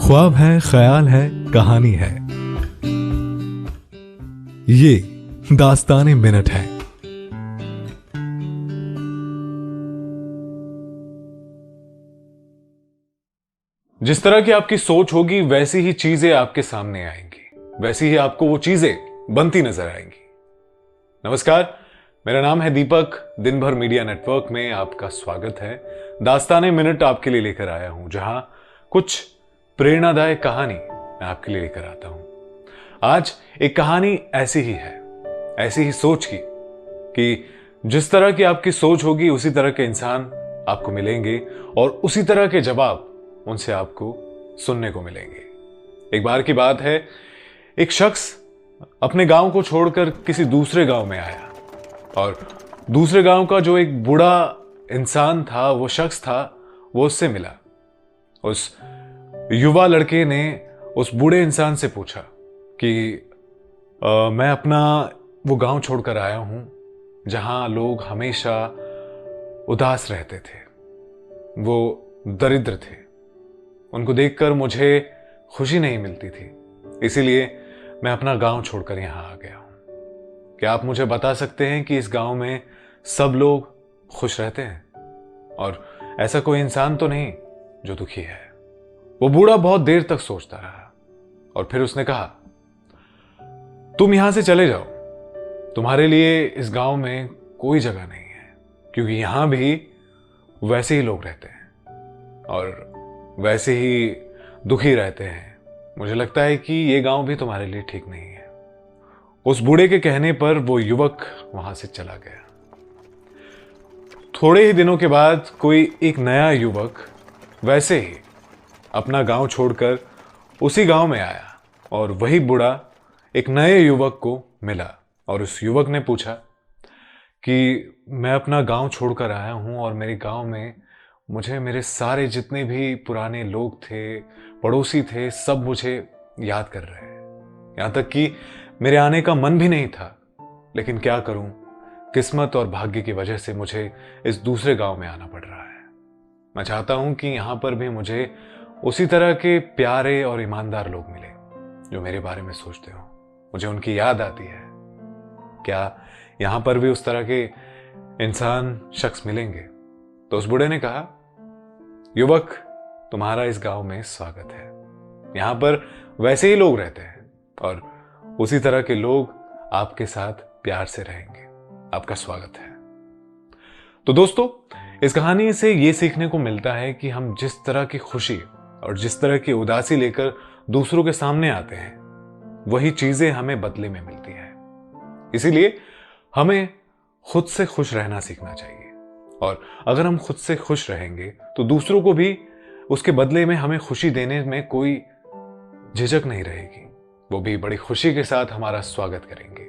ख्वाब है, ख्याल है, कहानी है, ये दास्ताने मिनट है। जिस तरह की आपकी सोच होगी वैसी ही चीजें आपके सामने आएंगी, वैसी ही आपको वो चीजें बनती नजर आएंगी। नमस्कार, मेरा नाम है दीपक। दिन भर मीडिया नेटवर्क में आपका स्वागत है। दास्ताने मिनट आपके लिए लेकर आया हूं, जहां कुछ प्रेरणादायक कहानी मैं आपके लिए लेकर आता हूं। आज एक कहानी ऐसी ही है, ऐसी ही सोच की, कि जिस तरह की आपकी सोच होगी उसी तरह के इंसान आपको मिलेंगे और उसी तरह के जवाब उनसे आपको सुनने को मिलेंगे। एक बार की बात है, एक शख्स अपने गांव को छोड़कर किसी दूसरे गांव में आया और दूसरे गांव का जो एक बूढ़ा इंसान था, वो शख्स था, वो उससे मिला। उस युवा लड़के ने उस बूढ़े इंसान से पूछा कि मैं अपना वो गांव छोड़कर आया हूं जहां लोग हमेशा उदास रहते थे, वो दरिद्र थे, उनको देखकर मुझे खुशी नहीं मिलती थी, इसीलिए मैं अपना गांव छोड़कर यहां आ गया हूं। क्या आप मुझे बता सकते हैं कि इस गांव में सब लोग खुश रहते हैं और ऐसा कोई इंसान तो नहीं जो दुखी है? वो बूढ़ा बहुत देर तक सोचता रहा और फिर उसने कहा, तुम यहां से चले जाओ, तुम्हारे लिए इस गांव में कोई जगह नहीं है, क्योंकि यहां भी वैसे ही लोग रहते हैं और वैसे ही दुखी रहते हैं। मुझे लगता है कि ये गांव भी तुम्हारे लिए ठीक नहीं है। उस बूढ़े के कहने पर वो युवक वहां से चला गया। थोड़े ही दिनों के बाद कोई एक नया युवक वैसे ही अपना गांव छोड़कर उसी गांव में आया और वही बूढ़ा एक नए युवक को मिला और उस युवक ने पूछा कि मैं अपना गांव छोड़कर आया हूं और मेरे गांव में मुझे मेरे सारे जितने भी पुराने लोग थे, पड़ोसी थे, सब मुझे याद कर रहे हैं। यहां तक कि मेरे आने का मन भी नहीं था, लेकिन क्या करूं, किस्मत और भाग्य की वजह से मुझे इस दूसरे गांव में आना पड़ रहा है। मैं चाहता हूं कि यहां पर भी मुझे उसी तरह के प्यारे और ईमानदार लोग मिले जो मेरे बारे में सोचते हो, मुझे उनकी याद आती है। क्या यहां पर भी उस तरह के इंसान, शख्स मिलेंगे? तो उस बूढ़े ने कहा, युवक, तुम्हारा इस गांव में स्वागत है। यहां पर वैसे ही लोग रहते हैं और उसी तरह के लोग आपके साथ प्यार से रहेंगे। आपका स्वागत है। तो दोस्तों, इस कहानी से यह सीखने को मिलता है कि हम जिस तरह की खुशी और जिस तरह की उदासी लेकर दूसरों के सामने आते हैं, वही चीजें हमें बदले में मिलती है। इसीलिए हमें खुद से खुश रहना सीखना चाहिए और अगर हम खुद से खुश रहेंगे तो दूसरों को भी उसके बदले में हमें खुशी देने में कोई झिझक नहीं रहेगी। वो भी बड़ी खुशी के साथ हमारा स्वागत करेंगे,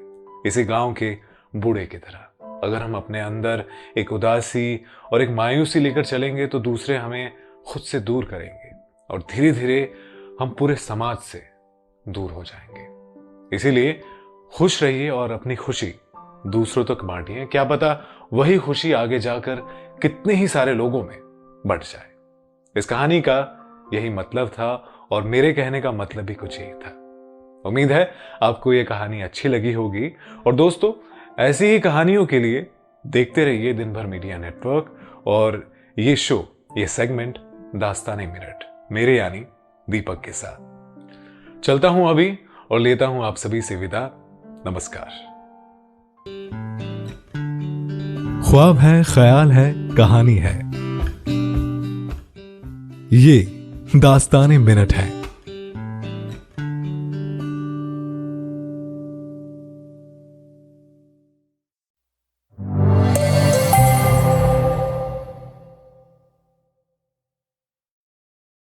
इसी गांव के बूढ़े की तरह। अगर हम अपने अंदर एक उदासी और एक मायूसी लेकर चलेंगे तो दूसरे हमें खुद से दूर करेंगे और धीरे धीरे हम पूरे समाज से दूर हो जाएंगे। इसीलिए खुश रहिए और अपनी खुशी दूसरों तक बांटिए। क्या पता वही खुशी आगे जाकर कितने ही सारे लोगों में बढ़ जाए। इस कहानी का यही मतलब था और मेरे कहने का मतलब भी कुछ यही था। उम्मीद है आपको यह कहानी अच्छी लगी होगी। और दोस्तों, ऐसी ही कहानियों के लिए देखते रहिए दिन भर मीडिया नेटवर्क और ये शो, ये सेगमेंट दास्ताने मिनट, मेरे यानी दीपक के साथ। चलता हूं अभी और लेता हूं आप सभी से विदा। नमस्कार। ख्वाब है, ख्याल है, कहानी है, ये दास्ताने मिनट है।